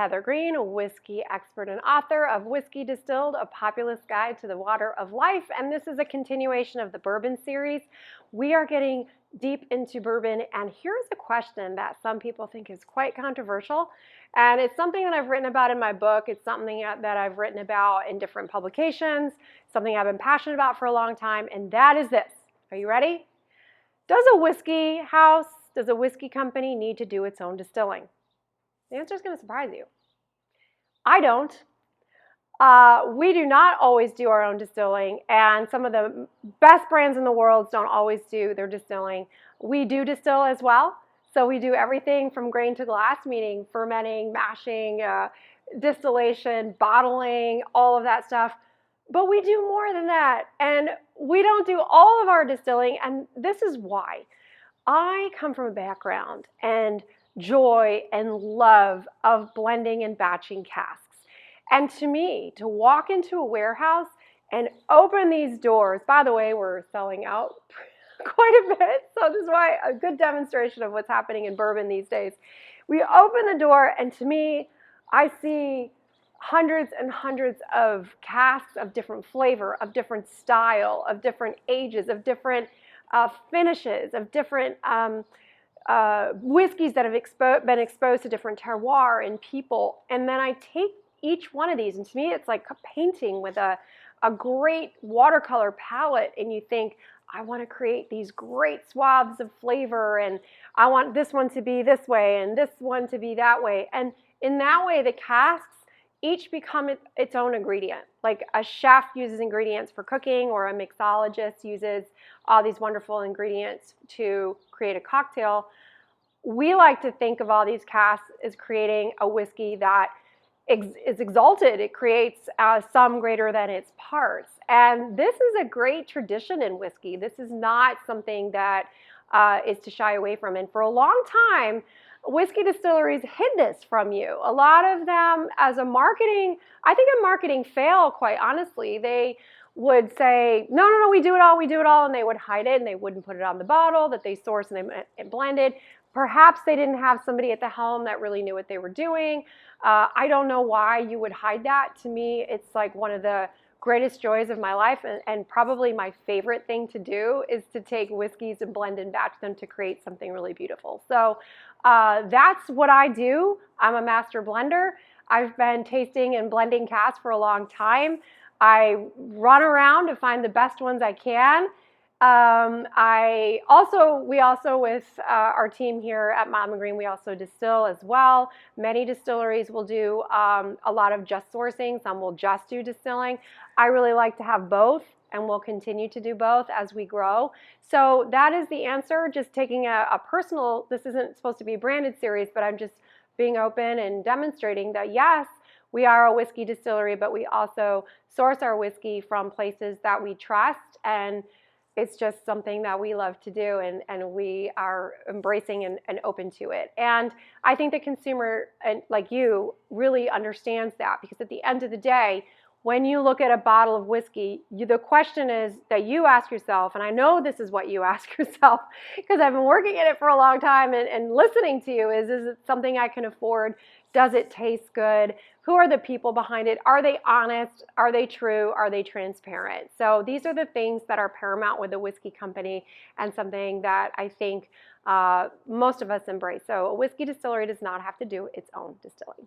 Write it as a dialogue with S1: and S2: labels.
S1: Heather Greene, a whiskey expert and author of Whiskey Distilled, A Populist Guide to the Water of Life, and this is a continuation of the bourbon series. We are getting deep into bourbon, and here's a question that some people think is quite controversial, and it's something that I've written about in my book. It's something that I've written about in different publications, something I've been passionate about for a long time, and that is this. Are you ready? Does a whiskey house, does a whiskey company need to do its own distilling? The answer is going to surprise you. I don't. We do not always do our own distilling, and some of the best brands in the world don't always do their distilling. We do distill as well, so we do everything from grain to glass, meaning fermenting, mashing, distillation, bottling, all of that stuff. But we do more than that, and we don't do all of our distilling, and this is why. I come from a background and joy and love of blending and batching casks. And to me, to walk into a warehouse and open these doors, by the way, we're selling out quite a bit, so this is why a good demonstration of what's happening in bourbon these days. We open the door, and to me, I see hundreds and hundreds of casks of different flavor, of different style, of different ages, of different finishes, of different whiskeys that have been exposed to different terroir and people. And then I take each one of these, and to me it's like a painting with a great watercolor palette, and you think, I want to create these great swaths of flavor, and I want this one to be this way and this one to be that way. And in that way, the casks each become its own ingredient. Like a chef uses ingredients for cooking, or a mixologist uses all these wonderful ingredients to create a cocktail. We like to think of all these casks as creating a whiskey that is exalted. It creates some greater than its parts. And this is a great tradition in whiskey. This is not something that is to shy away from. And for a long time, whiskey distilleries hid this from you. A lot of them, as a marketing fail, quite honestly. They would say, no, we do it all, and they would hide it, and they wouldn't put it on the bottle that they sourced and they blended. Perhaps they didn't have somebody at the helm that really knew what they were doing. I don't know why you would hide that. To me, it's like one of the greatest joys of my life, and probably my favorite thing to do is to take whiskeys and blend and batch them to create something really beautiful. So that's what I do. I'm a master blender. I've been tasting and blending casks for a long time. I run around to find the best ones I can. We also with our team here at Mom and Greene, we also distill as well. Many distilleries will do a lot of just sourcing. Some will just do distilling. I really like to have both, and we'll continue to do both as we grow. So that is the answer. Just taking a personal, this isn't supposed to be a branded series, but I'm just being open and demonstrating that yes, we are a whiskey distillery, but we also source our whiskey from places that we trust, and it's just something that we love to do, and we are embracing and open to it. And I think the consumer, like you, really understands that, because at the end of the day, when you look at a bottle of whiskey, the question is that you ask yourself, and I know this is what you ask yourself because I've been working in it for a long time and listening to you, is it something I can afford? Does it taste good? Who are the people behind it? Are they honest? Are they true? Are they transparent? So these are the things that are paramount with a whiskey company, and something that I think most of us embrace. So a whiskey distillery does not have to do its own distilling.